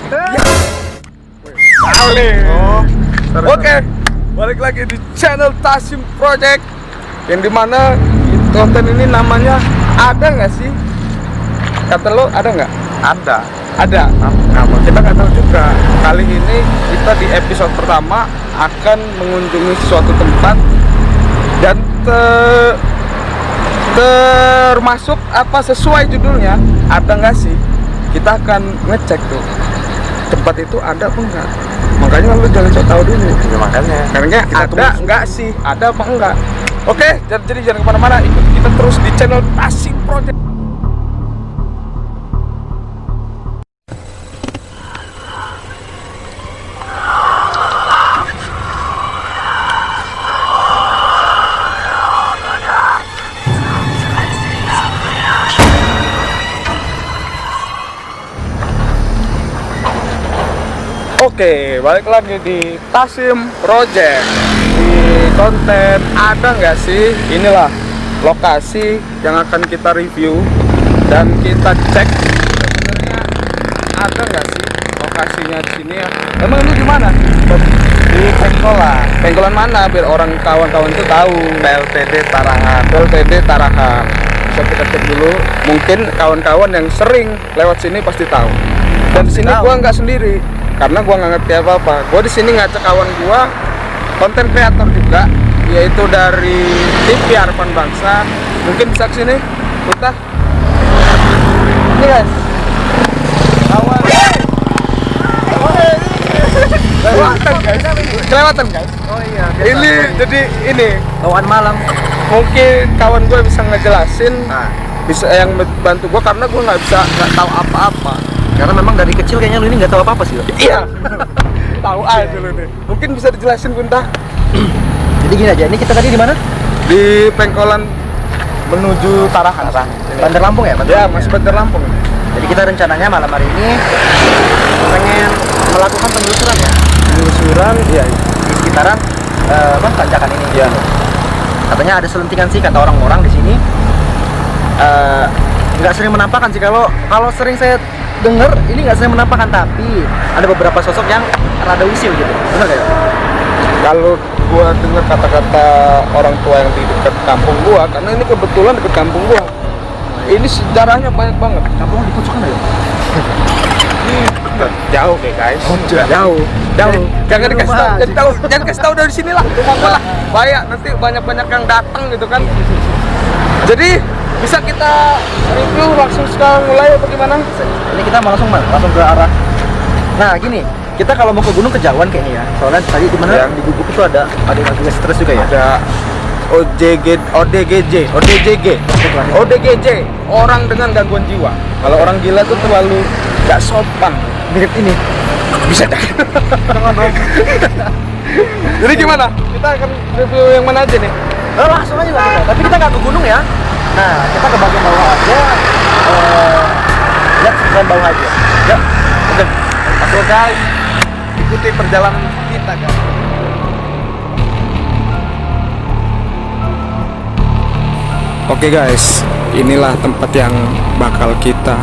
Kali. Oke, balik lagi di channel Tasim Project, yang dimana konten ini namanya ada nggak sih? Kata lo ada nggak? Ada. Nah, kita nggak tahu juga. Kali ini kita di episode pertama akan mengunjungi suatu tempat dan termasuk apa sesuai judulnya, ada nggak sih? Kita akan ngecek tuh tempat itu ada apa enggak. Makanya lu jangan sok tahu dulu. Ya, makanya. Karena ada enggak sih? Ada apa enggak? Oke, jadi jangan kemana-mana. Ikuti kita terus di channel Tasim Project. Oke, balik lagi di Tasim Project. Di konten ada nggak sih? Inilah lokasi yang akan kita review dan kita cek sebenarnya ada nggak sih lokasinya di sini ya. Emang ini di mana? Di Pengkolan. Pengkolan mana? Biar orang kawan-kawan itu tahu. PLTD Tarahan. PLTD Tarahan. Bisa kita cek dulu. Mungkin kawan-kawan yang sering lewat sini pasti tahu. Dan di sini gua nggak sendiri. Karena gua nggak ngerti apa-apa. Gua di sini ngajak kawan gua, konten kreator juga, yaitu dari TV Harapan Bangsa. Mungkin bisa kesini, kita. Ini guys, kawan. Kelewatan guys. Oh iya. Ini jadi ini kawan malam. mungkin kawan gue bisa ngejelasin, Nah, bisa yang bantu gua karena gua nggak tahu apa-apa. karena memang dari kecil kayaknya lu ini nggak tahu apa-apa sih. Iya. Tahu aja dulu nih. Mungkin bisa dijelasin Gunta. Jadi gini aja, ini kita tadi di mana? Di Pengkolan menuju Tarahan. Bandar Lampung ya? Ya, masih Bandar Lampung. Jadi kita rencananya malam hari ini pengen melakukan penelusuran ya. Penelusuran, iya. Di sekitaran tanjakan ini. Iya. Katanya ada selentingan sih kata orang-orang di sini. Nggak sering menampakkan sih, kalau sering saya dengar ini nggak sering menampakkan, tapi ada beberapa sosok yang rada usil gitu. Benar nggak ya? Kalau gua dengar kata-kata orang tua yang di dekat kampung gua, karena ini kebetulan dekat kampung gua. Ini sejarahnya banyak banget. Kampung di Pucukan ya? Jauh deh guys. Jauh. Jangan dikasih tahu. Jangan kasih tahu dari sini lah. Rumah gua lah. Bahaya, nanti banyak yang datang gitu kan. Jadi bisa kita review langsung sekarang mulai apa gimana? Ini kita mau langsung ke arah. Nah gini, kita kalau mau ke gunung kejauhan kayaknya ya. Soalnya tadi di mana Ya. di gubuk itu ada navigasi stres juga ya. Ada ODGJ, orang dengan gangguan jiwa. Kalau orang gila tuh terlalu nggak sopan. Mirip ini. Bisa dah. Jadi gimana? Kita akan review yang mana aja nih? Langsung aja lah kita. Tapi kita nggak ke gunung ya. Nah kita ke bagian bawah aja. Lihat bagian bawah aja. Ya, oke. Oke guys, ikuti perjalanan kita guys. Oke guys, inilah tempat yang bakal kita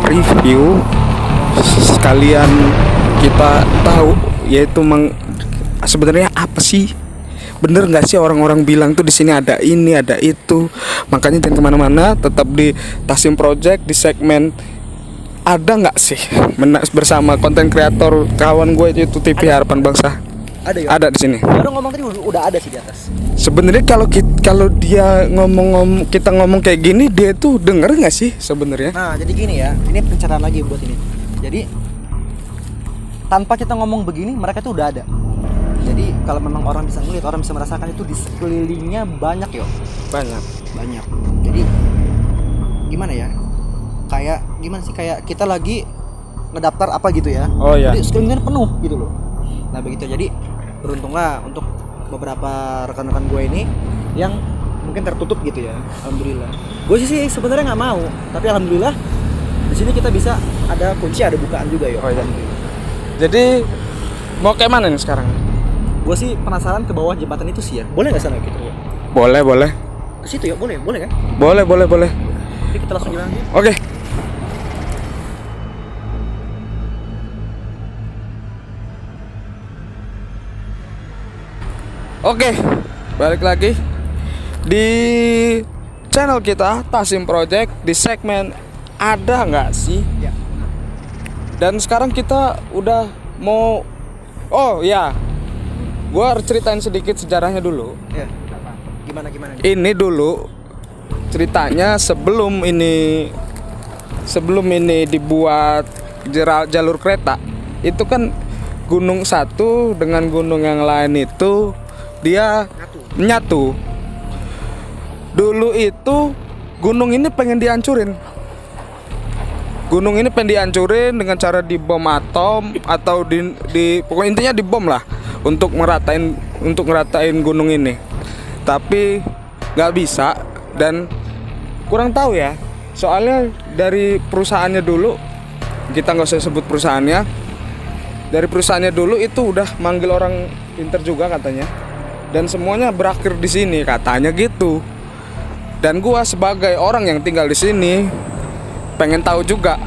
review. Sekalian kita tahu, yaitu sebenarnya apa sih? Bener nggak sih orang-orang bilang tuh di sini ada ini, ada itu. Makanya jangan kemana-mana, tetap di Tasim Project di segmen ada nggak sih bersama konten kreator kawan gue itu TV Harapan Bangsa. Ada ya? Ada di sini. Baru ngomong tadi udah ada sih di atas. Sebenarnya kalau dia kita ngomong kayak gini, dia tuh denger nggak sih sebenarnya? Nah jadi gini ya, ini pencerahan lagi buat ini. Jadi tanpa kita ngomong begini, mereka tuh udah ada. Jadi kalau memang orang bisa ngeliat, orang bisa merasakan itu di sekelilingnya banyak yo. Banyak. Jadi gimana ya? Kayak gimana sih, kayak kita lagi ngedaftar apa gitu ya. Oh iya. Jadi sekelilingnya penuh gitu loh. Nah begitu, jadi beruntunglah untuk beberapa rekan-rekan gue ini yang mungkin tertutup gitu ya. Alhamdulillah. Gue sih sebenarnya nggak mau, tapi alhamdulillah di sini kita bisa ada kunci, ada bukaan juga yo. Oh iya. Jadi mau kayak mana nih sekarang? Gue sih penasaran ke bawah jembatan itu sih ya. Boleh nggak sana gitu ya? Boleh. Ke situ ya, boleh kan? Boleh. Jadi kita langsung jalan aja. Oke. Oke, balik lagi di channel kita Tasim Project di segmen ada nggak sih? Ya. Dan sekarang kita udah mau, oh ya, gua harus ceritain sedikit sejarahnya dulu. Ya. Gimana gimana? Ini dulu ceritanya sebelum ini dibuat jalur kereta, itu kan gunung satu dengan gunung yang lain itu dia menyatu. Dulu itu gunung ini pengen dihancurin. Gunung ini pengen dihancurin dengan cara dibom atom atau pokoknya intinya dibom lah untuk ngeratain gunung ini. Tapi nggak bisa dan kurang tahu ya. Soalnya dari perusahaannya dulu, kita nggak usah sebut perusahaannya. Dari perusahaannya dulu itu udah manggil orang pinter juga katanya. Dan semuanya berakhir di sini katanya gitu. Dan gua sebagai orang yang tinggal di sini pengen tahu juga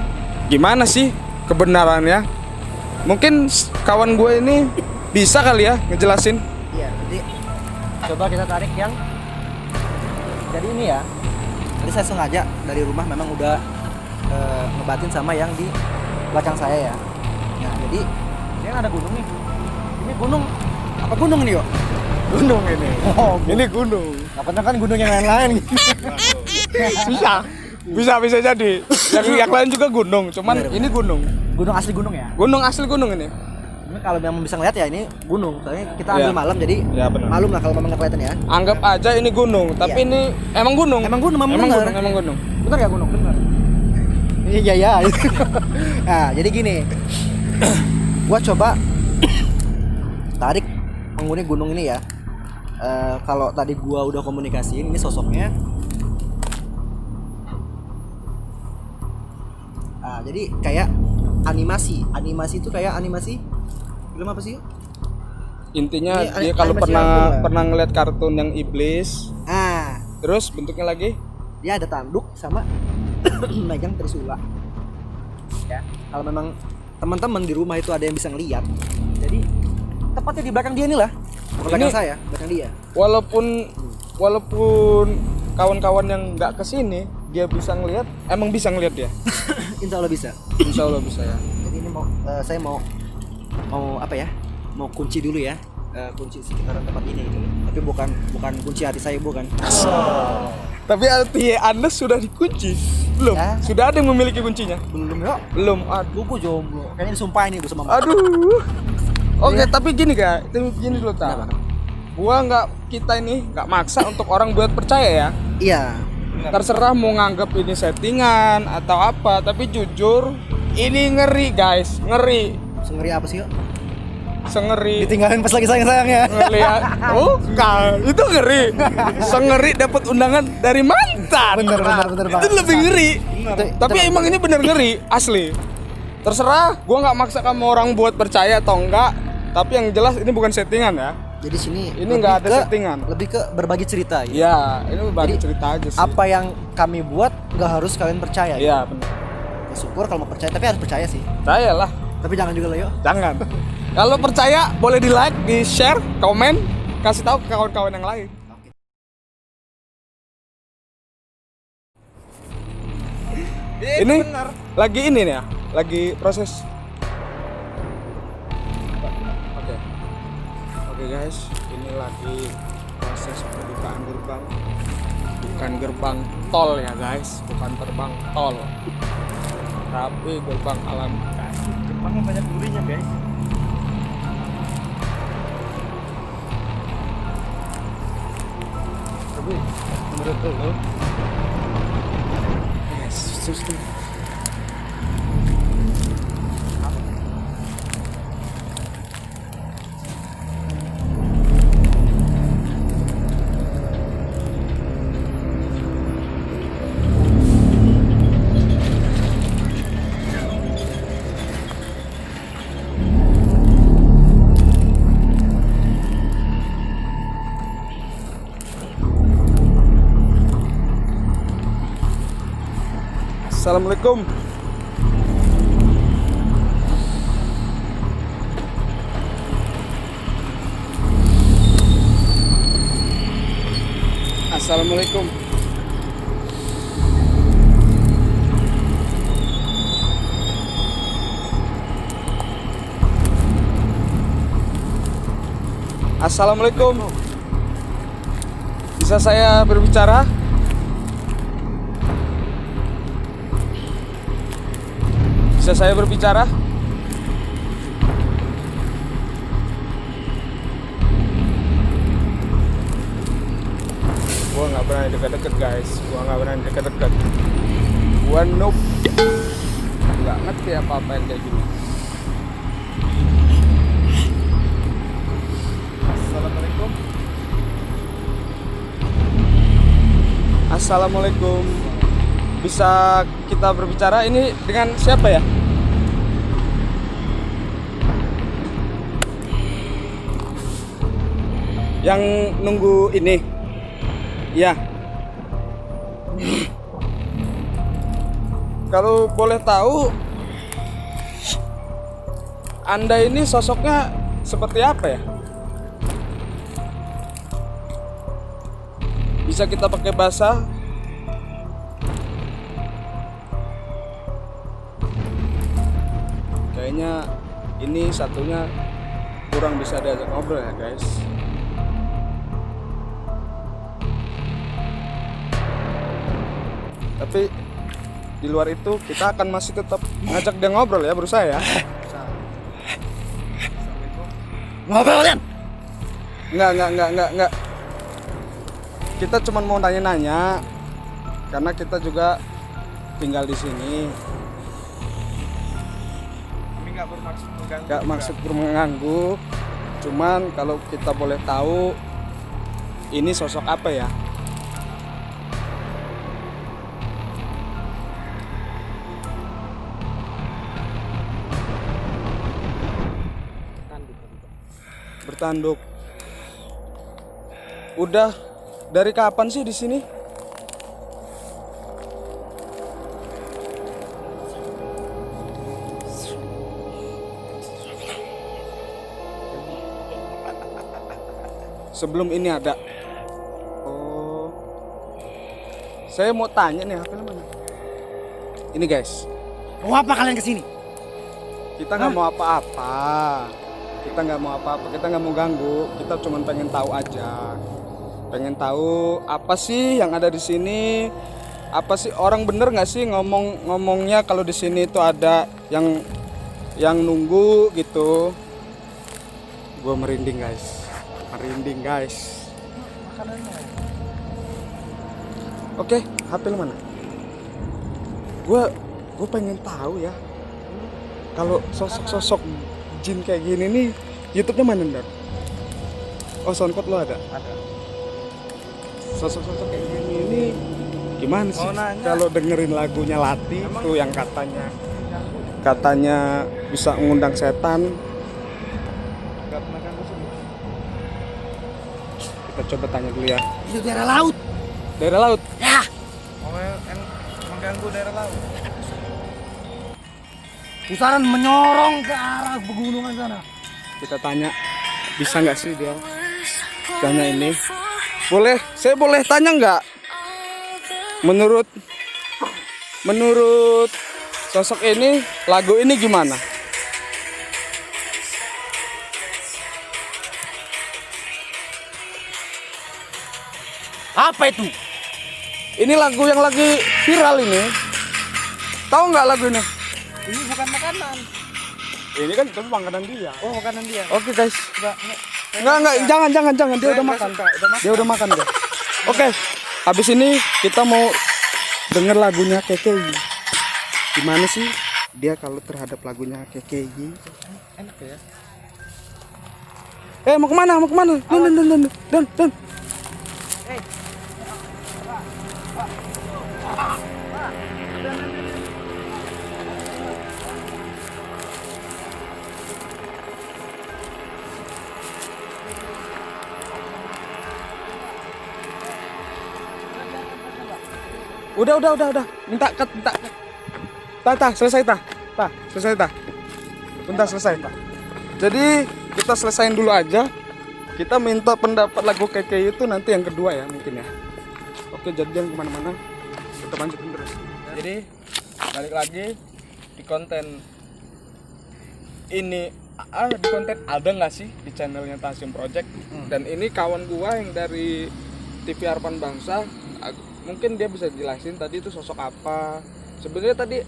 gimana sih kebenarannya. Mungkin kawan gue ini bisa kali ya ngejelasin. Iya, jadi coba kita tarik yang jadi ini ya. Tadi saya sengaja dari rumah memang udah ngebatin sama yang di belakang saya ya. Nah, jadi ini ada gunung nih. Ini gunung apa gunung ini, yuk? Gunung ini. Oh, Ini gunung. Apanya kan gunung yang lain-lain gitu. Bisa jadi. Yang lain juga gunung, cuman Bener. ini gunung. Gunung asli gunung ya. Gunung asli gunung ini. Ini kalau memang bisa ngeliat ya ini gunung. Soalnya kita ambil Iya. malam jadi Iya, benar. malum lah kalau memang nggak kelihatan ya. Anggap aja ini gunung, tapi Iya. ini emang gunung. Emang gunung, memang emang bener. gunung, emang gunung. Bener gak gunung? Bener. Iya ya. Nah, jadi gini. Gua coba tarik penghuni gunung ini ya. Kalau tadi gua udah komunikasiin ini sosoknya. Jadi kayak animasi itu kayak animasi film apa sih? Intinya Ini dia kalau animasi pernah apa, Mbak? pernah ngeliat kartun yang iblis, Ah, terus bentuknya lagi dia ada tanduk sama megang trisula. Ya, kalau memang teman-teman di rumah itu ada yang bisa ngeliat, jadi tepatnya di belakang dia nih lah, belakang Ini- saya, belakang dia. walaupun kawan-kawan yang nggak kesini dia bisa ngelihat, emang bisa ngelihat dia. Insya Allah bisa. Insya Allah bisa ya. Jadi ini saya mau apa ya? Mau kunci dulu ya, kunci sekitaran tempat ini gitu. Tapi bukan kunci hati saya, bukan. Tapi hati Anda sudah dikunci belum? Ya. Sudah ada yang memiliki kuncinya? Belum ya? Belum. Aduh. Gue jomblo. Kayaknya disumpahin nih gue sama Mbak. Aduh. Oke, Ya. tapi gini kak, gini dulu tak. Kenapa? Kita ini nggak maksa untuk orang buat percaya ya. Iya. Terserah mau nganggap ini settingan atau apa, tapi jujur ini ngeri guys, ngeri, Sengeri apa sih, yuk? sengeri. Ditinggalin pas lagi sayang-sayangnya. Ngeliat, oh kan, itu ngeri, sengeri dapat undangan dari mantan. Bener banget. Itu lebih ngeri. Tapi Itu- emang ini bener ngeri, asli. Terserah, gua nggak maksa kamu orang buat percaya atau enggak. Tapi yang jelas ini bukan settingan ya. Jadi sini Ini lebih nggak ada ke- settingan. Lebih ke berbagi cerita gitu. Ya, ini bagi Jadi, cerita aja sih. Apa yang kami buat nggak harus kalian percaya. Iya, benar. Ya, syukur kalau mau percaya, tapi harus percaya sih. Percaya lah, Tapi jangan juga lah, yuk. jangan. Kalau percaya boleh di like, di share, komen, kasih tahu ke kawan-kawan yang lain. Ini lagi ini nih ya, lagi proses. Oke guys, ini lagi proses pembukaan gerbang. Bukan gerbang tol ya guys, bukan terbang tol. Tapi gerbang alam guys. Gerbangnya banyak durinya, guys. Tapi menurut lo, yes, susu. Assalamualaikum. Assalamualaikum. Assalamualaikum. Bisa saya berbicara? Bisa saya berbicara? Gua nggak berani deket-deket guys. Gua nggak berani deket-deket. Gua noob. Nggak ngerti apa-apa yang kayak gini. Assalamualaikum. Assalamualaikum. Bisa kita berbicara? Ini dengan siapa ya? Yang nunggu ini. Ya. Kalau boleh tahu, Anda ini sosoknya seperti apa ya? Bisa kita pakai bahasa? Kayaknya ini satunya kurang bisa diajak ngobrol ya guys. Tapi di luar itu kita akan masih tetap ngajak dia ngobrol ya, berusaha ya. Ngobrol kan? Enggak. Kita cuma mau nanya-nanya karena kita juga tinggal di sini. Kami nggak bermaksud mengganggu. Nggak maksud mengganggu. Cuman kalau kita boleh tahu ini sosok apa ya? Bertanduk. Udah dari kapan sih di sini? Sebelum ini ada. Oh. Saya mau tanya nih, apa namanya? Ini guys. Mau apa kalian kesini? Kita nggak mau apa-apa. Kita nggak mau apa-apa. Kita nggak mau ganggu. Kita cuma pengen tahu aja. Pengen tahu apa sih yang ada di sini? Apa sih orang bener nggak sih ngomongnya kalau di sini itu ada yang nunggu gitu? Gue merinding guys. Oke, HP lu mana? Gue pengen tahu ya. Kalau sosok jin kayak gini nih, YouTube-nya mana Ndar? Oh, SoundCloud lo ada? Ada. Sosok-sosok kayak gini ini gimana sih? Mau nanya. Kalau dengerin lagunya Lati tuh yang katanya bisa mengundang setan. Nggak pernah ganggu sih. Kita coba tanya dulu ya. Itu daerah laut. Daerah laut. Ya. Mau yang mengganggu daerah laut. Pusaran menyorong ke arah pegunungan sana. Kita tanya bisa nggak sih dia tanya ini? Boleh, saya boleh tanya nggak? Menurut sosok ini, lagu ini gimana? Apa itu? Ini lagu yang lagi viral ini. Tahu nggak lagu ini? Ini bukan makanan. Ini kan itu makanan dia. Oh, makanan dia. Oke guys. Enggak. Enggak, jangan. Dia Saya udah nggak makan. suka, udah makan. Dia udah makan dia. Oke. Habis ini kita mau denger lagunya KKI. Gimana sih dia kalau terhadap lagunya KKI? Enak ya. Mau kemana? Dan. Udah. Minta cut. Selesai. Bentar selesai. Jadi kita selesain dulu aja. Kita minta pendapat lagu KKI itu nanti yang kedua ya mungkin ya. kejadian kemana-mana, kita lanjutin terus. Jadi balik lagi di konten ini, di konten ada nggak sih di channelnya Tasim Project? Dan ini kawan gua yang dari TV Harapan Bangsa, mungkin dia bisa jelasin tadi itu sosok apa. Sebenarnya tadi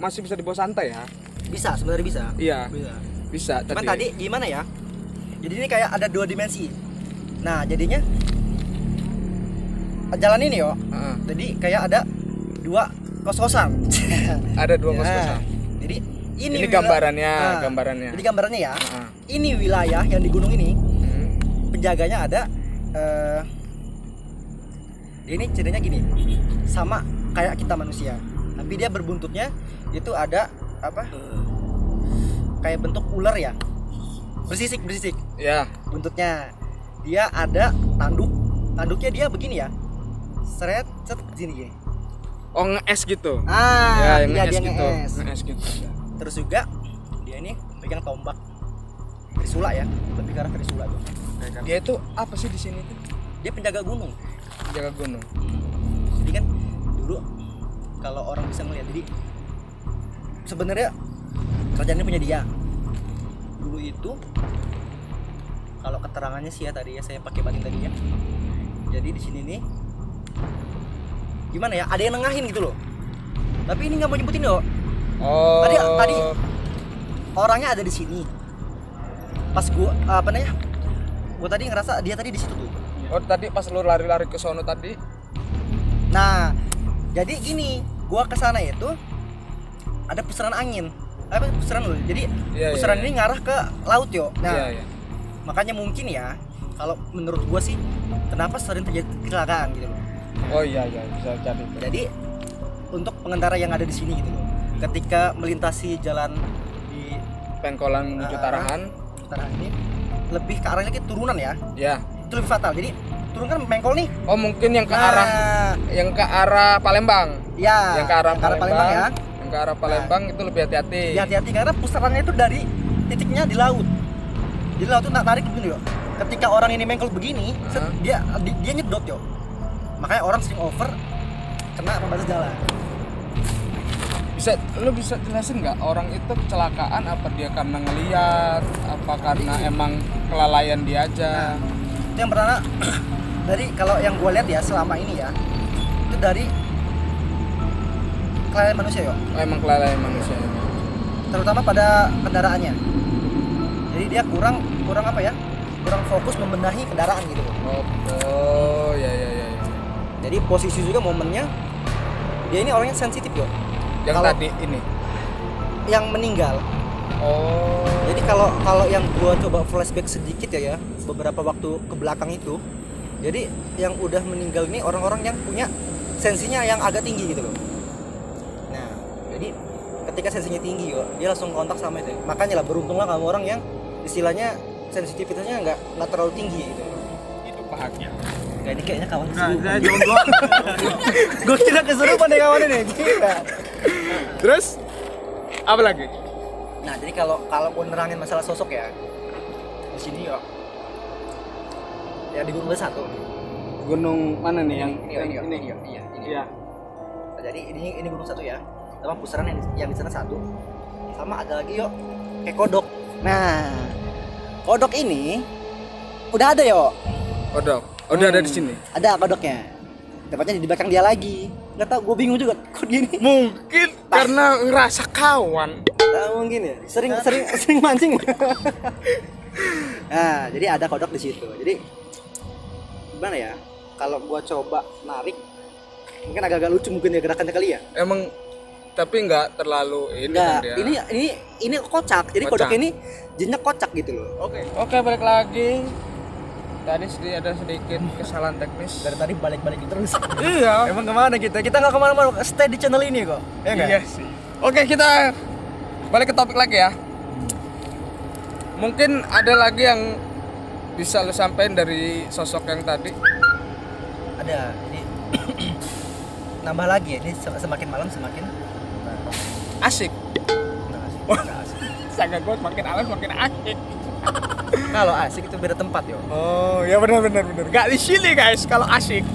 masih bisa dibawa santai ya? Bisa, sebenarnya bisa. Iya. Bisa. Bisa. Cuman tadi gimana ya? Jadi ini kayak ada 2 dimensi. Nah, jadinya jalan ini yo. Jadi kayak ada 2 kos-kosan. Ada 2 kos-kosan. Jadi ini gambarannya. Jadi gambarannya ya. Ini wilayah yang di gunung ini. Penjaganya ada ini ceritanya gini. Sama kayak kita manusia. Tapi dia berbuntutnya itu ada apa? Kayak bentuk ular ya. Bersisik. Ya. Buntutnya. Dia ada tanduknya dia begini ya. Seret gini. Oh, nge-es gitu. Ya, nge-es dia gitu. nge-es. Nge-es gitu. Terus juga dia ini pegang tombak Trisula ya, lebih ke arah Trisula tuh. Dia itu apa sih di sini tuh? Dia penjaga gunung. Penjaga gunung. Jadi kan dulu kalau orang bisa ngeliat, jadi sebenarnya kerjaan ini punya dia. Dulu itu kalau keterangannya sih ya tadi ya, saya pakai batin tadi ya. Jadi di sini nih gimana ya? Ada yang nengahin gitu loh. Tapi ini nggak mau nyebutin loh. Oh. Tadi orangnya ada di sini. Pas gua gua tadi ngerasa dia tadi di situ tuh. Oh, tadi pas lu lari-lari ke sono tadi. Nah, jadi gini, gua kesana itu ada pusaran angin. Pusaran loh. Jadi pusaran ini ngarah ke laut yo. Nah, makanya mungkin ya, kalau menurut gua sih, kenapa sering terjadi kecelakaan gitu loh. Oh iya, bisa jadi. Jadi untuk pengendara yang ada di sini gitu loh, ketika melintasi jalan di Pengkolan menuju Tarahan ini lebih ke arahnya ke turunan ya. Ya. Itu lebih fatal. Jadi turun kan Pengkol nih. Oh, mungkin yang ke arah Palembang. Ya. Yang ke arah Palembang ya. Yang ke arah Palembang itu lebih hati-hati. Ya, hati-hati karena pusarannya itu dari titiknya di laut. Jadi laut itu tarik begini yo. Ketika orang ini mengkol begini, dia nyedot yo. Makanya orang sering over kena pembatas jalan. Lu bisa jelasin nggak orang itu kecelakaan apa dia karena ngeliat, apa karena emang kelalaian dia aja? Itu yang pertama dari kalau yang gue lihat ya selama ini ya, itu dari kelalaian manusia yo. Oh, emang kelalaian manusia. Terutama pada kendaraannya. Jadi dia kurang apa ya? Kurang fokus membenahi kendaraan gitu. Oh, ya. Jadi posisi juga momennya dia ini orangnya sensitif yo. Yang kalau tadi ini yang meninggal. Oh. Jadi kalau yang gua coba flashback sedikit ya beberapa waktu ke belakang itu. Jadi yang udah meninggal ini orang-orang yang punya sensinya yang agak tinggi gitu loh. Nah, jadi ketika sensinya tinggi yo, dia langsung kontak sama itu. Makanya lah beruntunglah kamu orang yang istilahnya sensitivitasnya nggak terlalu tinggi gitu. Itu bahagia. Nah, ini kayaknya kawan Saya jomblo. Gue kira kesurupan deh kawannya nih. Gila. Terus apa lagi? Nah, jadi kalau pun nerangin masalah sosok ya, di sini ya, ya di Gunung Satu. Gunung mana nih yang ini. Iya. Nah, jadi ini Gunung Satu ya. Sama pusaran yang di sana satu. Sama ada lagi yo, kayak kodok. Nah, kodok ini udah ada yo. Kodok. Udah ada di sini. Ada kodoknya. Tepatnya di belakang dia lagi. Nggak tahu, gue bingung juga kok gini. Mungkin karena ngerasa kawan. Mungkin ya. Sering mancing. Nah, jadi ada kodok di situ. Jadi gimana ya? Kalau gua coba narik, mungkin agak-agak lucu mungkin ya gerakannya kali ya. Emang tapi nggak terlalu ini kan dia. Ini kocak. Jadi kodok ini jinnya kocak gitu loh. Oke, balik lagi. Tadi ada sedikit kesalahan teknis. Dari tadi balik-balik terus. Iya. Emang kemana kita? Kita nggak kemana-mana. Stay di channel ini kok. Ya nggak? Iya sih. Oke, kita balik ke topik lagi ya. Mungkin ada lagi yang bisa lu sampaikan dari sosok yang tadi? Ada. Ini nambah lagi ya. Ini semakin malam semakin Asik. Sangat gue makin alam makin asik. Kalau asik itu beda tempat yo. Oh, ya benar. Gak di sini guys kalau asik.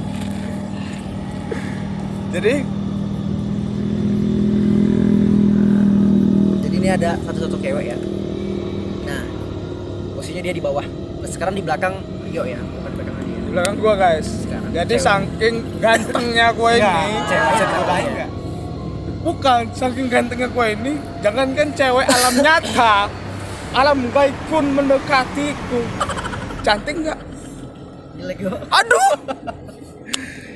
Jadi Jadi ini ada satu sosok cewek ya. Nah, posisinya dia di bawah. Sekarang di belakang Rio ya, bukan belakang dia. di belakang gua guys. Sekarang Jadi cewek. saking gantengnya gua ini. Cewek lain enggak? Bukan, saking gantengnya gua ini, jangankan cewek alam nyata, alam gaib pun mendekatiku. Cantik nggak? Jelek gua. Aduh.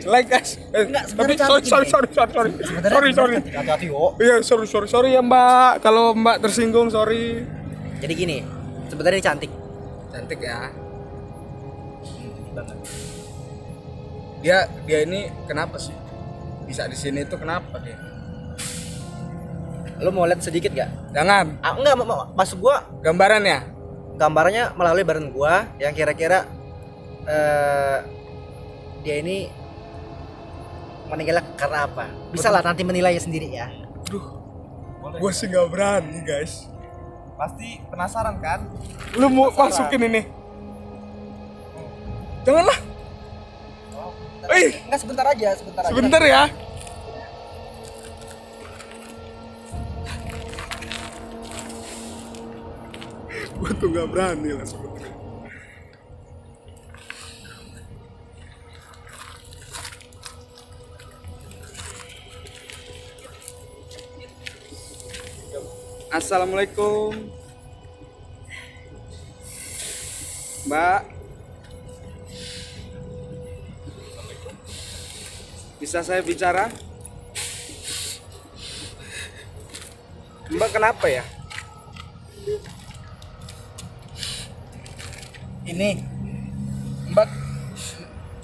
Jelek guys. Enggak, Tapi sebenarnya sorry. Sebenarnya Sorry. Hati-hati yo. Iya, sorry ya Mbak. Kalau Mbak tersinggung, sorry. Jadi gini, sebenarnya dia cantik. Cantik ya. Banget. Dia ini kenapa sih? Bisa di sini tuh kenapa dia? Lo mau lihat sedikit gak? Jangan. Enggak, maksud gua Gambaran ya? gambarnya melalui bareng gua yang kira-kira dia ini meninggalnya karena apa? Bisa lah nanti menilai sendiri ya. Aduh. Gua sih nggak berani, guys. Pasti penasaran kan? Lu mau masukin ini? Janganlah. Enggak, sebentar aja. Sebentar ya. Gua tuh nggak berani lah sebenarnya. Assalamualaikum, Mbak. Bisa saya bicara? Mbak kenapa ya? Ini Mbak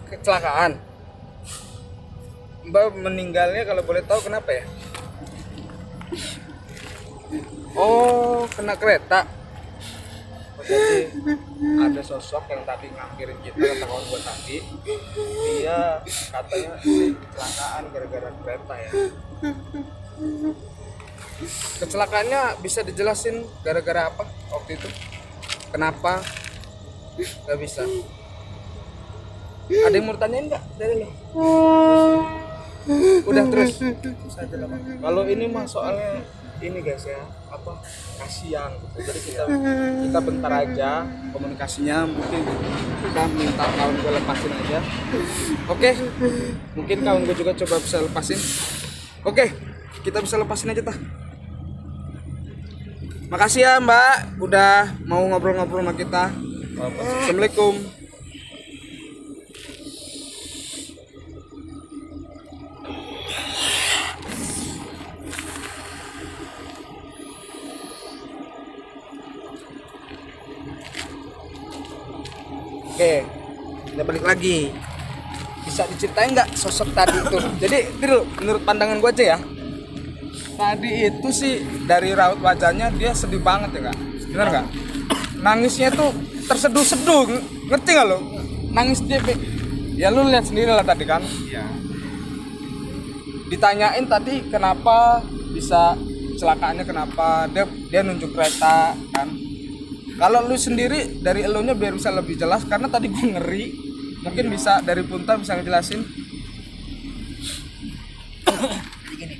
kecelakaan. Mbak meninggalnya kalau boleh tahu kenapa ya? Oh, kena kereta. Oh, jadi ada sosok yang tadi ngampirin kita, kata kawan gue tadi. Dia katanya sih kecelakaan gara-gara kereta ya. Kecelakaannya bisa dijelasin gara-gara apa waktu itu? Kenapa? Gak bisa. Ada yang mau tanyain nggak dari lo? Udah terus. Kalau ini mah soalnya ini guys ya, apa kasihan gitu. Jadi kita bentar aja komunikasinya, mungkin kita minta kawan gue lepasin aja. Oke, mungkin kawan gue juga coba bisa lepasin. Oke, kita bisa lepasin aja tah. Makasih ya Mbak, udah mau ngobrol-ngobrol sama kita. Assalamualaikum. Oke, kita balik lagi. Bisa diceritain nggak sosok tadi itu? Jadi, Tirul, menurut pandangan gue aja ya. Tadi itu sih dari raut wajahnya dia sedih banget ya kak. Bener nggak? Nangisnya tuh terseduh-seduh, ngerti nggak lo? Nangis dia, ya lu lihat sendiri lah tadi kan. Iya. Ditanyain tadi kenapa bisa kecelakaannya, kenapa dia nunjuk kereta kan. Kalau lu sendiri dari elunya biar bisa lebih jelas, karena tadi gue ngeri. Mungkin bisa dari Punta bisa ngejelasin. Jadi gini.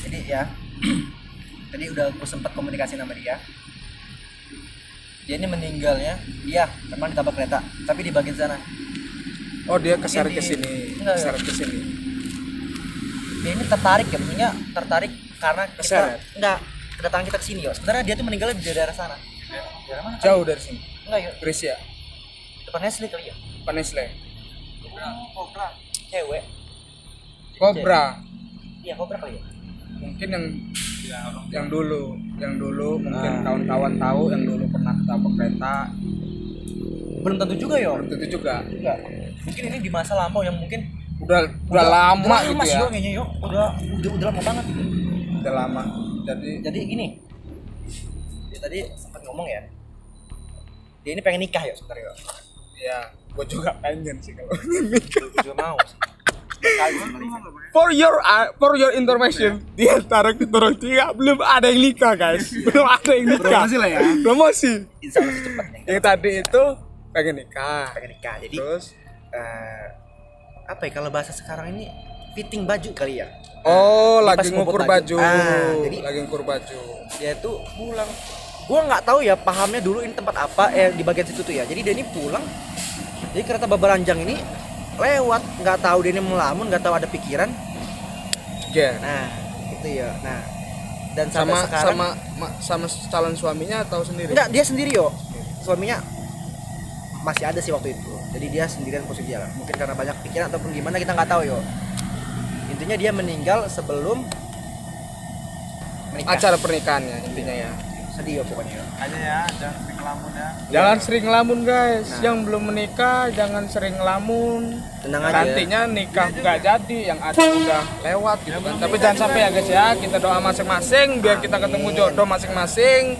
Jadi ya. Tadi udah gue sempat komunikasi sama dia. Dia ini meninggalnya, iya memang ditabrak kereta, tapi di bagian sana. Oh dia keseret Mungkin ke sini, enggak, keseret ke sini. Dia ini tertarik ya, maksudnya tertarik karena Keseret? enggak kedatangan kita ke sini yo. Sebenarnya dia tuh meninggalnya di daerah sana. Daerah mana? Jauh dari sini. Enggak yo. Chris ya, Depan Nestle kali ya. Panesle, Kobra. Cewek. Cobra. Iya, Kobra kali ya. Mungkin yang dulu mungkin kawan-kawan tahu yang dulu pernah ketabrak kereta. Belum tentu juga yo. Itu juga Enggak. Mungkin ini di masa lampau yang mungkin udah lama gitu ya. Yo, kayaknya yo. Udah lama banget gitu. Udah lama. Jadi gini. Dia tadi sempat ngomong ya. Dia ini pengen nikah ya sebenarnya yo. Ya, gue juga pengen sih kalau nikah. Gue juga mau. Sekali sebenarnya. For your information, di antara kita bertiga belum ada yang nikah guys, belum ada yang nikah. Promosi lah ya. Promosi. Insya Allah secepatnya. Yang tadi itu pengen nikah. Pengen nikah. Jadi Terus apa ya kalau bahasa sekarang ini fitting baju kali ya. Oh, Dia pas lagi ngebobot ngukur baju. jadi Lagi ngukur baju. dia tuh pulang. Gua nggak tahu ya pahamnya dulu ini tempat apa di bagian situ tuh ya. Jadi dia ini pulang. Jadi kereta beberanjang ini lewat, nggak tahu dia ini melamun, nggak tahu ada pikiran. Ya. Nah, itu ya. Nah, dan sampai Sama sekarang sama calon suaminya atau sendiri? enggak, dia sendiri yo. Suaminya masih ada sih waktu itu. Jadi dia sendirian posisi jalan. Mungkin karena banyak pikiran ataupun gimana kita nggak tahu yo. Intinya dia meninggal sebelum menikah. Acara pernikahannya intinya ya. Sedih yo pokoknya yo. Hanya ya, jangan sering ngelamun ya. Jangan sering ngelamun guys. Nah. Yang belum menikah jangan sering ngelamun. Tenang aja. Nantinya nikah nggak jadi, yang ada udah lewat gitu kan. Tapi jangan sampai ya guys ya. Kita doa masing-masing biar kita ketemu jodoh masing-masing.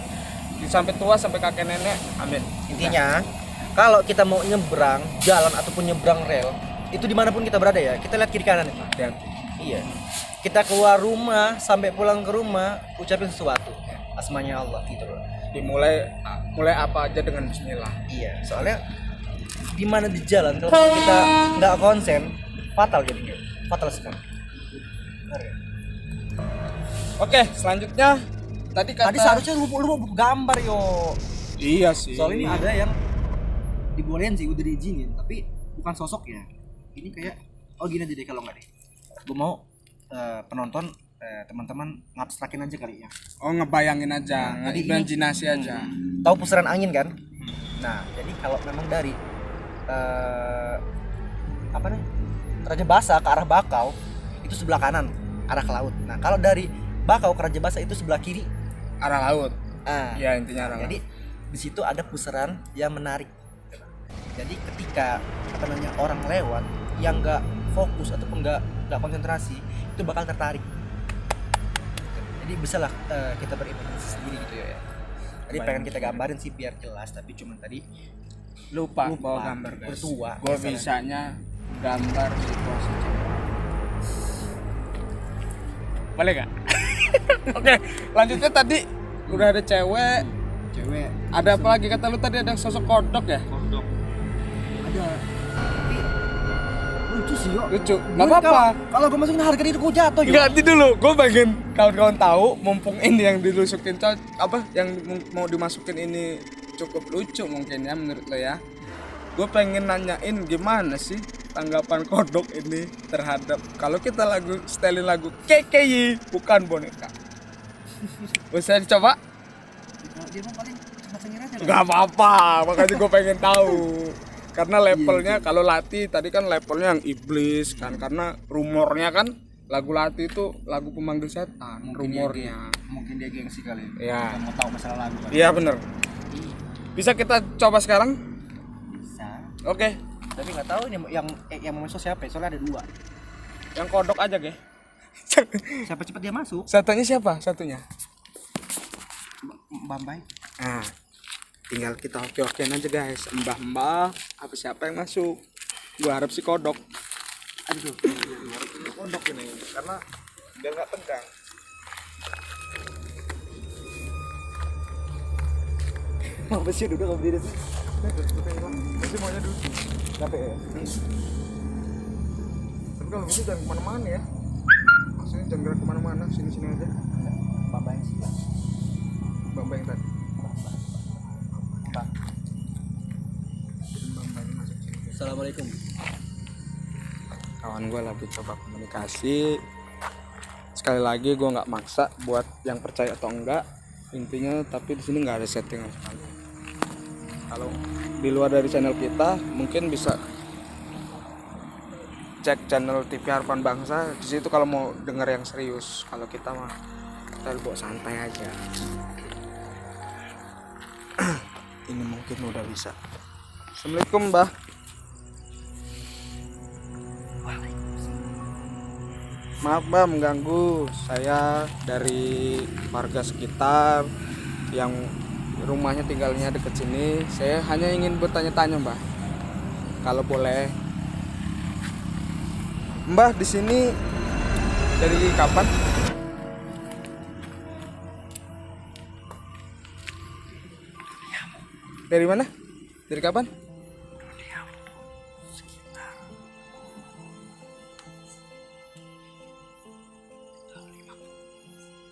Sampai tua sampai kakek nenek. Amin. Intinya kalau kita mau nyebrang jalan ataupun nyebrang rel, itu dimanapun kita berada ya, kita lihat kiri kanan ya, Pak. Hati-hati. Iya. Kita keluar rumah sampai pulang ke rumah ucapin sesuatu. Asmanya Allah gitu loh. Mulai apa aja dengan bismillah. Iya, soalnya di mana di jalan kalau kita nggak konsen fatal jadinya. Fatal sekali. Benar ya? Oke, selanjutnya tadi kata Tadi seharusnya lu mau gambar yo. Iya sih. Soalnya ini ada yang dibolehin sih, udah diizinin, tapi bukan sosok ya. Ini kayak gini aja deh kalau nggak deh. Gue mau penonton teman-teman ngabstrakin aja kali ya. Oh, ngebayangin aja, Nah, jadi ngimajinasi aja. Tahu pusaran angin kan? Nah, jadi kalau memang dari apa nih? Raja Basa ke arah Bakau itu sebelah kanan, arah ke laut. Nah, kalau dari Bakau ke Raja Basa itu sebelah kiri. Arah laut. Ah, Ya, intinya arah jadi di situ ada pusaran yang menarik. Jadi ketika orang lewat yang nggak fokus ataupun nggak konsentrasi itu bakal tertarik. Jadi bisa lah kita berimajinasi sendiri gitu ya. Tadi pengen kita gambarin sih biar jelas, tapi cuman tadi lupa bawa gambar udah guys. tua, Gue misalnya. bisanya gambar situasi cewek. Boleh gak? Oke, lanjutnya tadi udah ada cewek. Ada apa lagi kata lu tadi, ada sosok kodok ya? Kodok. Ada. Tapi lucu sih yo. Lucu. Gak apa-apa. Kalau gue masukin harga diri gue jatuh yo. Ganti dulu, gue pengen kawan-kawan tahu mumpung ini yang dilusukin yang mau dimasukin ini cukup lucu mungkin ya menurut lo ya. Gue pengen nanyain gimana sih tanggapan kodok ini terhadap kalau kita setelin lagu KKY bukan boneka. Bisa dicoba? Dia mau paling cengir aja. Gak apa-apa, makanya gue pengen tahu. Karena levelnya kalau Lati tadi kan levelnya yang iblis kan, karena rumornya kan lagu Lati itu lagu pemanggil setan, rumornya. Mungkin dia gengsi kali. Iya. Mau tahu masalah lagu kan. Iya bener. Bisa kita coba sekarang? Bisa. Oke. Tapi nggak tahu ini yang mau masuk siapa ya? Soalnya ada 2. Yang kodok aja ge. Siapa cepat dia masuk? Satunya siapa? Satunya. Bambai. Nah, tinggal kita oke-okein aja guys. Mbah-mbah apa siapa yang masuk? Gua harap si kodok. Aduh. Kodok ini karena biar nggak tegang. Apa sih duduk sama diri sih? Masih maunya dulu. Capek ya? Tapi kalau gitu jangan kemana-mana ya. Maksudnya jangan gerak kemana-mana, sini-sini aja. Bambai sih. Bamba yang tadi. Bang. Assalamualaikum. Kawan gue lagi coba komunikasi. Sekali lagi gue nggak maksa buat yang percaya atau enggak. Intinya tapi di sini nggak ada setting sekali. Kalau di luar dari channel kita mungkin bisa cek channel TV Harapan Bangsa. Di situ kalau mau denger yang serius. Kalau kita mah kita bawa santai aja. Ini mungkin udah bisa. Assalamualaikum Mbah. Maaf Mbak mengganggu, saya dari warga sekitar yang rumahnya tinggalnya dekat sini. Saya hanya ingin bertanya-tanya Mbak, kalau boleh. Mbak di sini dari kapan? Dari mana? Dari kapan?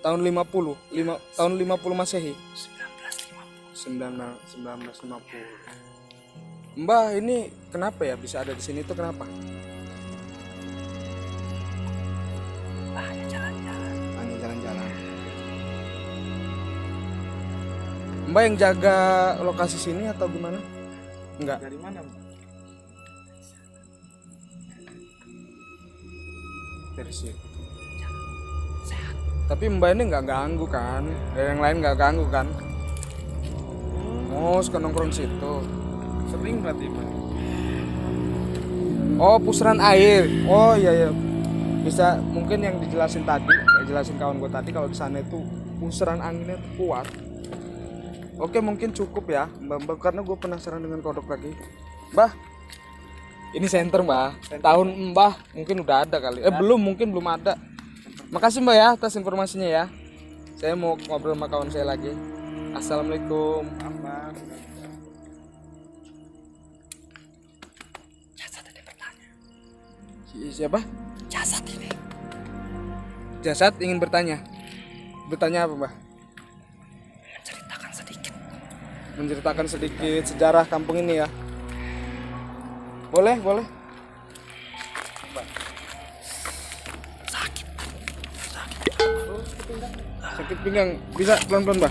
tahun 50 Masehi. 1950. Mbah, ini kenapa ya bisa ada di sini tuh kenapa? Hanya jalan-jalan. Mbah yang jaga lokasi sini atau gimana? Enggak. Dari mana? Dari situ. Tapi Mbak ini nggak ganggu kan? Dan yang lain nggak ganggu kan? Oh, suka nongkrong situ. Sering berarti Pak. Oh, pusaran air. Oh iya. Bisa mungkin yang dijelasin tadi, jelasin kawan gue tadi kalau di sana itu pusaran anginnya tuh kuat. Oke, mungkin cukup ya, Mbak, karena gue penasaran dengan kodok lagi. Mbah, ini center Mbah. Tahun Mbah mungkin udah ada kali. Mungkin belum ada. Makasih Mbak ya atas informasinya ya. Saya mau ngobrol sama kawan saya lagi. Assalamualaikum. Apa? Siapa? Jasad ini. Jasad ingin bertanya. Bertanya apa Mbah? Menceritakan sedikit sejarah kampung ini ya. Boleh. Sakit pinggang. Bisa pelan-pelan Mbah.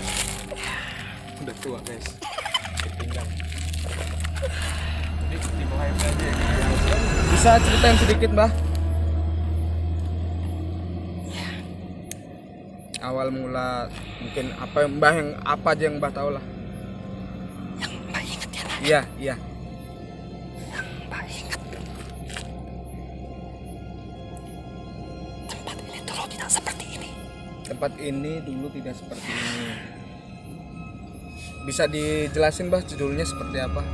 Udah tua guys. Sakit pinggang. Jadi dimulai aja ya. Bisa ceritain sedikit Mbah? Awal mula mungkin apa aja yang Mbah tahu lah. Yang Mbak ingat ya? Iya. Yang Mbak ingat. Tempat ini dulu tidak seperti ini. Tempat ini dulu tidak seperti ini. Bisa dijelasin Mbah judulnya seperti apa?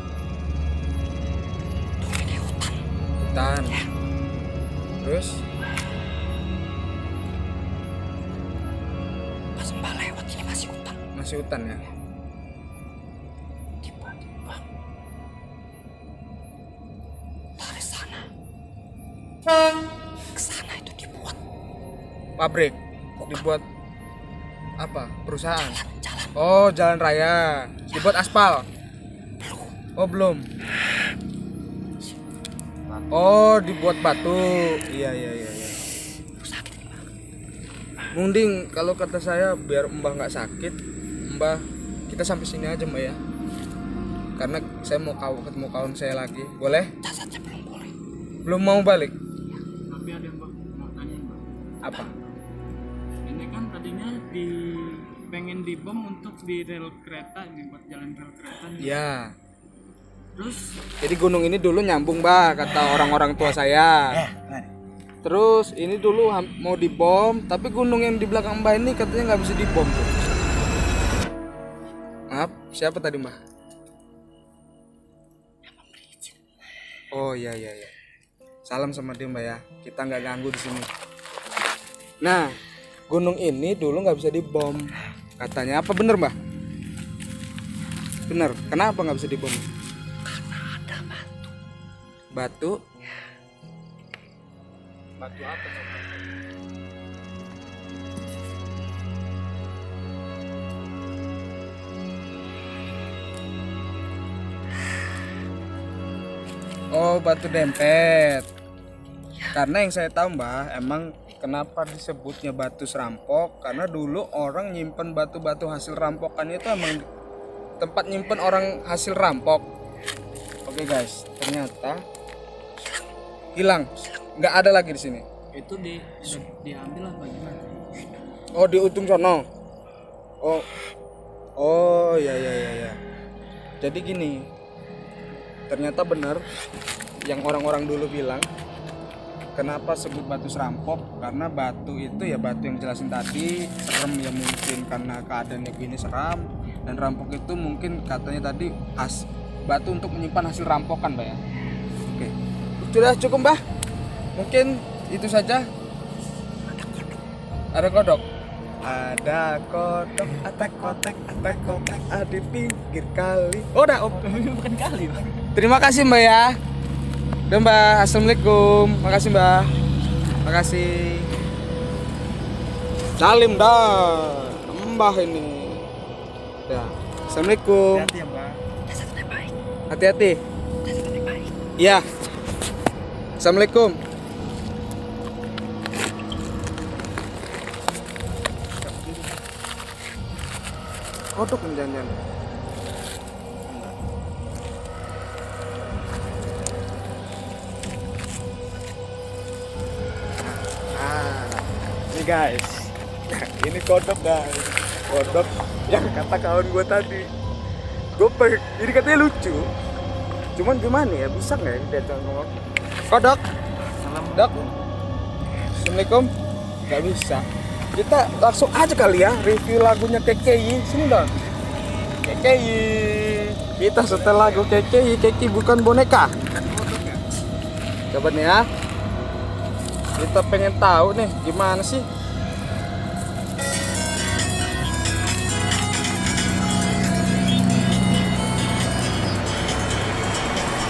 Dulu ini hutan. Hutan. Terus Pas Mbak lewat ini masih hutan. masih hutan ya. Tiba-tiba dari sana ke sana itu dibuat Pabrik dibuat apa? Perusahaan. jalan. Oh, jalan raya. Dibuat aspal. Oh, belum. Oh, dibuat batu. Iya. Mending kalau kata saya biar Mbah nggak sakit, Mbah kita sampai sini aja Mbak ya. Karena saya mau ketemu kawan saya lagi. Boleh? Jasadnya belum boleh. Belum mau balik. Tapi ada yang mau tanya Mbak. Apa? Ini kan tadinya pengen dibom untuk di rel kereta nih, buat jalan rel kereta nih. Ya. Terus Jadi gunung ini dulu nyambung Mbak, kata orang-orang tua saya. Terus ini dulu mau dibom, tapi gunung yang di belakang Mbak ini katanya nggak bisa dibom tuh. Maaf, siapa tadi Mbak? Oh iya. Salam sama dia Mbak ya. Kita nggak ganggu di sini. Nah, gunung ini dulu nggak bisa dibom. Katanya apa bener Mbak? Bener. Kenapa nggak bisa dibom? Karena ada batu. Batu? Batu apa coba? Oh, batu dempet. Karena yang saya tahu Mbah, emang kenapa disebutnya batu serampok? Karena dulu orang nyimpen batu-batu hasil rampokan itu emang tempat nyimpen orang hasil rampok. Oke guys, ternyata hilang, nggak ada lagi di sini. itu diambil apa gimana? Oh, di ujung sono. Oh ya. Jadi gini, ternyata benar yang orang-orang dulu bilang. Kenapa sebut batu serampok? Karena batu itu ya batu yang jelasin tadi serem ya, mungkin karena keadaannya gini seram, dan rampok itu mungkin katanya tadi batu untuk menyimpan hasil rampokan Mbak ya. Oke, sudah cukup Mbah, mungkin itu saja. Ada kodok. Ada kodok, atak kotek, di pinggir kali. Oh, udah. Bukan kali, Bang. Terima kasih Mbak ya. Udah Mbak, assalamualaikum. Makasih Mbak. Makasih. Salim dah. Mbah ini. Ya. Assalamualaikum. Hati ya mbak. Hati-hati. Iya. Assalamualaikum. Kodok jangan. Ini guys, ini kodok guys, kodok yang kata kawan gue tadi. Ini katanya lucu, cuman gimana ya, bisa nggak ya dia ngomong kodok? Salam dok. Assalamualaikum. Gak bisa. Kita langsung aja kali ya review lagunya KKI. Sini dong. KKI. Kita setel lagu KKI. KKI bukan boneka. Coba nih ya. Kita pengen tahu nih gimana sih.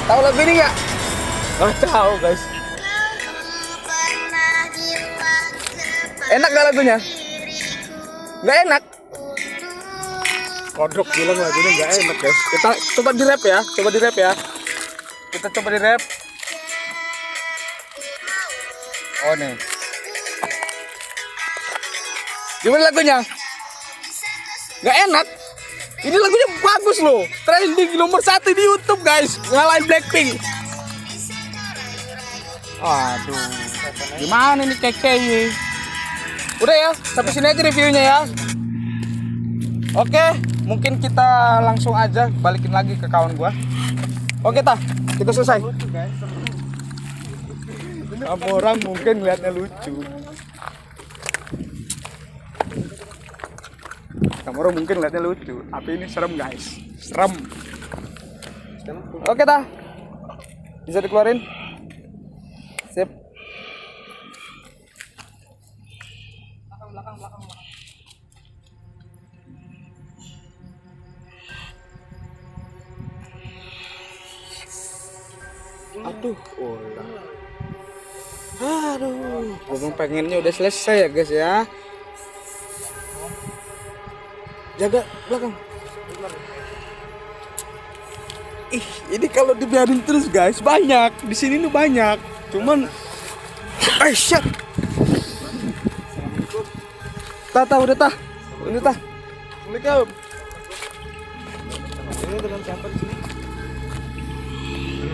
Tahu lagu ini nggak? Oh, tahu guys. Enak gak lagunya? Nggak enak. Kodok bilang lagunya nggak enak guys. Kita coba di rap ya. Coba di rap ya. Kita coba di rap. Oh nih. Gimana lagunya? Nggak enak. Ini lagunya bagus loh. Trending nomor 1 di YouTube guys. Ngalahin Blackpink. Aduh. Gimana nih KKI? Udah ya, sampai sini aja reviewnya ya. Oke, mungkin kita langsung aja balikin lagi ke kawan gua. Oke tah, kita selesai. Kamu orang mungkin lihatnya lucu. Kamu orang mungkin lihatnya lucu, tapi ini serem guys, serem. Oke tah, bisa dikeluarin. Sip. Belakang. Aduh, ngomong pengennya udah selesai ya guys ya. Jaga belakang. Ini kalau dibiarin terus guys banyak di sini tuh banyak. Cuman, shit. Udah tah. Assalamualaikum. Ini dengan siapa di sini?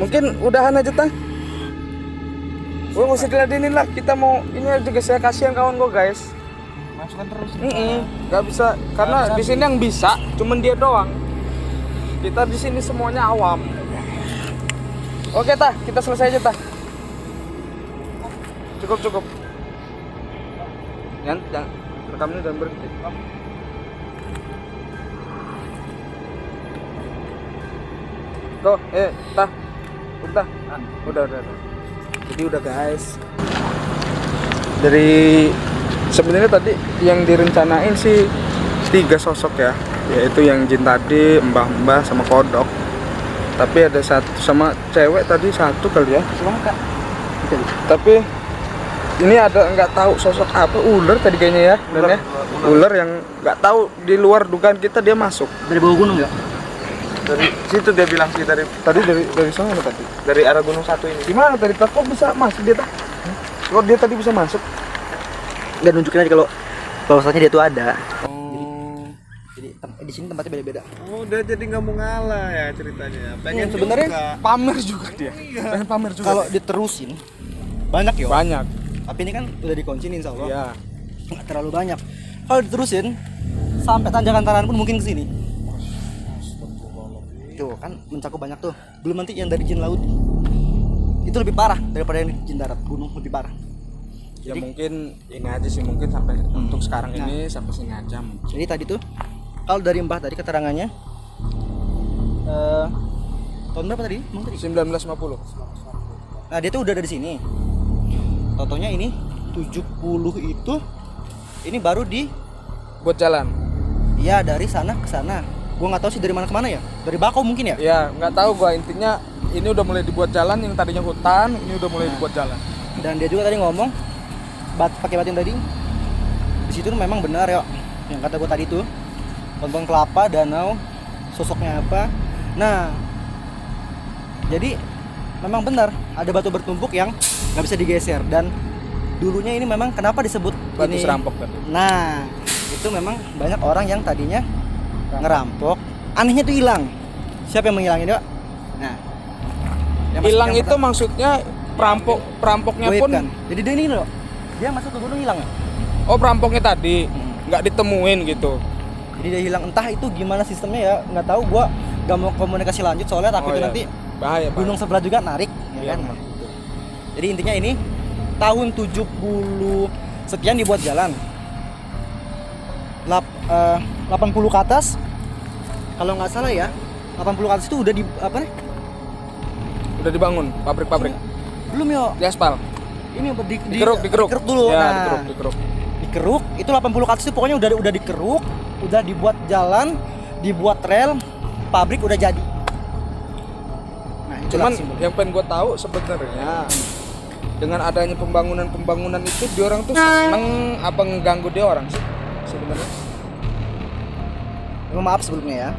Mungkin udahan aja tah. Gue nggak usah diladenin lah. Kita mau ini aja guys, saya kasihan kawan gue guys. Masukkan terus. Nggak bisa karena di sini yang bisa cuman dia doang. Kita di sini semuanya awam. Oke tah, kita selesai aja tah. Cukup. Jangan rekamnya jangan berhenti. Tuh, tah. Udah. Jadi udah guys. Dari sebenarnya tadi yang direncanain sih 3 sosok ya, yaitu yang jin tadi, mbah-mbah sama kodok. Tapi ada satu sama cewek tadi satu kali ya. Tapi ini ada nggak tahu sosok apa, ular tadi kayaknya ya, dan ya ular yang nggak tahu, di luar dugaan kita dia masuk. Dari bawah gunung nggak? Dari situ dia bilang sih dari sana tadi. dari arah gunung 1 ini. Gimana tadi kok bisa masuk dia tadi? Kok dia tadi bisa masuk? Nggak nunjukin aja kalau bahwasanya dia tuh ada. Jadi di sini tempatnya beda-beda. Oh, dia jadi nggak mau ngalah ya ceritanya. Pengen Sebenarnya juga. pamer juga dia. Pengen pamer juga. Kalau diterusin banyak ya. Banyak. Tapi ini kan udah dikunci insya Allah. Iya. Nggak terlalu banyak. Kalau diterusin sampai tanjakan Taran pun mungkin kesini. Tuh kan mencakup banyak tuh. Belum nanti yang dari jin laut. Itu lebih parah daripada yang di jin darat, gunung lebih parah. Ya mungkin ini aja sih, mungkin sampai untuk sekarang ini sampai sini aja mungkin. Jadi tadi tuh kalau dari mbah tadi keterangannya tahun berapa tadi? 1950. Nah dia tuh udah dari sini. Totonya ini 70 itu ini baru di Buat jalan. Iya dari sana ke sana. Gua nggak tahu sih dari mana ke mana ya. Dari Bakau mungkin ya. Ya nggak tahu gua, intinya ini udah mulai dibuat jalan, yang tadinya hutan ini udah mulai dibuat jalan. Dan dia juga tadi ngomong pakai batin tadi di situ memang benar ya yang kata gue tadi tuh, pohon kelapa, danau, sosoknya apa. Nah, jadi memang benar ada batu bertumpuk yang nggak bisa digeser, dan dulunya ini memang kenapa disebut Batu ini serampok kan. Nah, itu memang banyak orang yang tadinya ngerampok, anehnya tuh hilang. Siapa yang menghilangin, Dok? Nah, yang masuk Hilang yang itu maksudnya perampoknya goib pun. kan. Jadi dia ini loh, dia masuk ke gunung hilang ya. Oh, perampoknya tadi nggak ditemuin gitu. Jadi dia hilang, entah itu gimana sistemnya ya, nggak tahu. Gua gak mau komunikasi lanjut soalnya takutnya iya. nanti Bahaya, gunung sebelah juga narik, Iya, ya kan. benar. Jadi intinya ini tahun 70 sekian dibuat jalan. 80 ke atas kalau nggak salah ya, 80 ke atas itu udah di apa nih? Udah dibangun pabrik-pabrik. Belum yo. Di aspal. Ini Dikeruk dulu. Ya, Nah, dikeruk. dikeruk itu 80 ke atas itu pokoknya udah dikeruk, udah dibuat jalan, dibuat rel, pabrik udah jadi. Nah, itulah Cuman simbolnya. yang pengen gue tahu sebenarnya dengan adanya pembangunan itu dia orang tuh seneng apa ngeganggu dia orang sih sebenarnya? Maaf sebelumnya ya.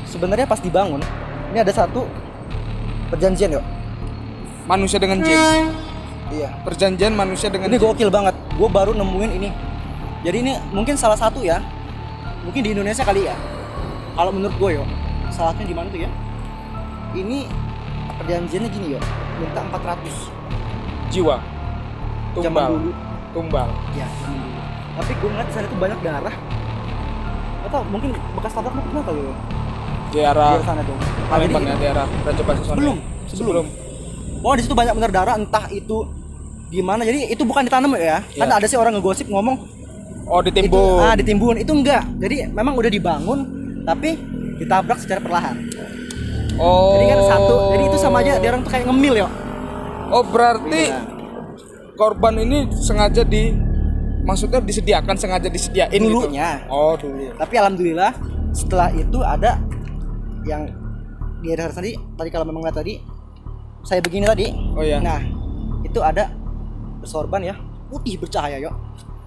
Sebenarnya pas dibangun, ini ada satu perjanjian yuk. Manusia dengan jin. Iya. Perjanjian manusia dengan Ini jin. gokil banget. Gue baru nemuin ini. Jadi ini mungkin salah satu ya. Mungkin di Indonesia kali ya. Kalau menurut gue yo, salah satunya di mana tuh ya? Ini perjanjiannya gini yo. Minta 400 Jiwa. zaman Tumbal. dulu. Tumbal. Ya, zaman dulu. Tapi gue ngeliat di sana tuh banyak darah. Atau mungkin bekas tabrak lu pernah kali ya? Di arah Di sana tuh. Palembang Jadi- ya, di arah Raja Basisone. Sebelum. Oh, di situ banyak bener darah, entah itu gimana. Jadi itu bukan ditanam ya. Kan Iya. ada sih orang ngegosip ngomong Oh, ditimbun. itu, ditimbun. Itu enggak. Jadi memang udah dibangun tapi ditabrak secara perlahan. Oh. Jadi kan satu. Jadi itu sama aja dia orang tuh kayak ngemil ya. Oh, berarti Iya. korban ini sengaja maksudnya sengaja disediain Dulunya. gitu. Oh, dulu. Tapi alhamdulillah setelah itu ada yang di daerah tadi kalau memang lihat tadi saya begini tadi. Oh iya. Nah, itu ada bersorban ya, putih bercahaya yuk.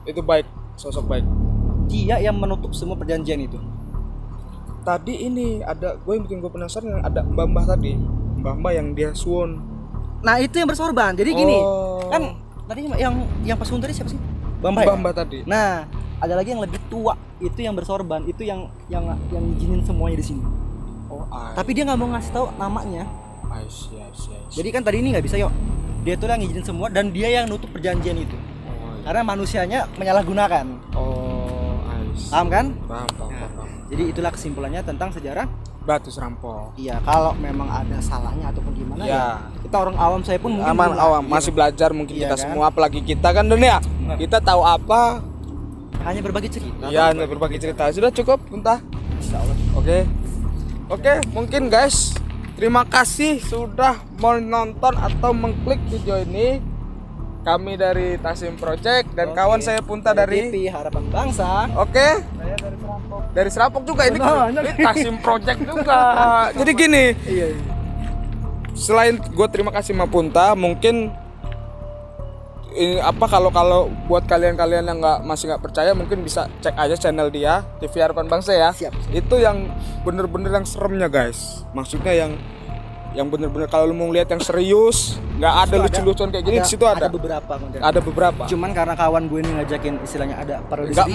Itu baik, sosok baik. Dia yang menutup semua perjanjian itu. Tadi ini ada gue yang bikin gue penasaran, ada mbah-mbah tadi. Mbah-mbah yang dia suwon. Nah, itu yang bersorban. Jadi gini, Oh. kan tadi yang pas tadi siapa sih? Mbah ya? Mbah-mbah tadi. Nah, ada lagi yang lebih tua, itu yang bersorban, itu yang izinin semuanya di sini. Oh, Tapi dia nggak mau ngasih tahu namanya. I see. Jadi kan tadi ini nggak bisa yuk. Dia tuh yang izinin semua dan dia yang nutup perjanjian itu. Karena manusianya menyalahgunakan. Oh, I see. Paham kan? Paham. Jadi itulah kesimpulannya tentang sejarah. Batu serampok. Iya, kalau memang ada salahnya ataupun gimana Ya. kita orang awam, saya pun mungkin Aman belum lah. awam, Iya. masih belajar mungkin Iya kita kan? semua, apalagi kita kan dunia. Kita tahu apa? Hanya berbagi cerita. Iya, hanya berbagi cerita. Sudah cukup, entah. Insyaallah. Oke, mungkin guys, terima kasih sudah menonton atau mengklik video ini. Kami dari Tasim Project dan Oke. kawan saya Punta dari TV Harapan Bangsa. Oke, Saya dari perampok. dari Serapok juga ini, Benar. ini Tasim Project juga. Jadi gini, Iya. selain gue terima kasih sama Punta, mungkin ini apa kalau buat kalian-kalian yang masih nggak percaya, mungkin bisa cek aja channel dia TV Harapan Bangsa ya. Siap. Itu yang bener-bener yang seremnya guys, maksudnya yang bener-bener kalau lu mau lihat yang serius, nggak ada Itu lucu-lucuan kayak gini, di situ ada beberapa konten. ada beberapa. Cuman karena kawan gue ini ngajakin istilahnya ada parodi Nggak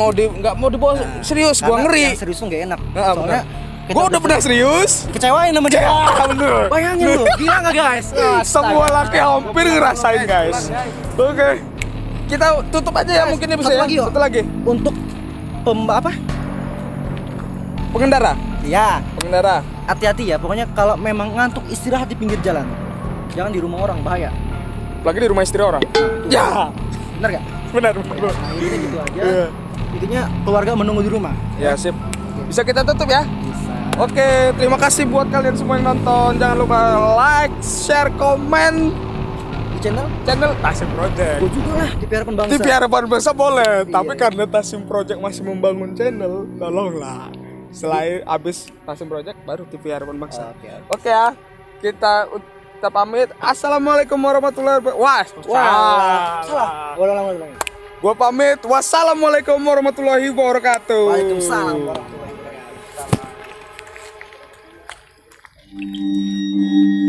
mau dibawa serius, gua karena ngeri. yang serius tuh gak enak. Nah, Soalnya Gua udah pernah serius. kecewain sama dia. Bener. Bayangin lu, gila gak guys? Semua laki hampir ngerasain guys. Oke. Kita tutup aja ya, mungkin ya bisa Satu ya. lagi, yuk. Satu lagi. Untuk Pengendara. Ya, Pengendara. hati-hati ya. Pokoknya kalau memang ngantuk istirahat di pinggir jalan. Jangan di rumah orang, bahaya. Lagi di rumah istri orang. Ya. Bener gak? Benar. Nah, intinya gitu aja. Iya. Intinya keluarga menunggu di rumah. Ya sip. Bisa kita tutup ya? Bisa. Oke, terima kasih buat kalian semua yang nonton. Jangan lupa like, share, komen Di channel channel Tasim Project. gue juga lah di Harapan Bangsa. TV Harapan Bangsa boleh, tapi Iya. karena Tasim Project masih membangun channel, tolonglah. Selain abis Tasim Project, baru TV Harapan Bangsa. Oke. Oke ya, kita pamit. Assalamualaikum warahmatullahi wabarakatuh. Wah, salah. Ulang. Gue Gua pamit. Wassalamualaikum warahmatullahi wabarakatuh. Waalaikumsalam warahmatullahi wabarakatuh.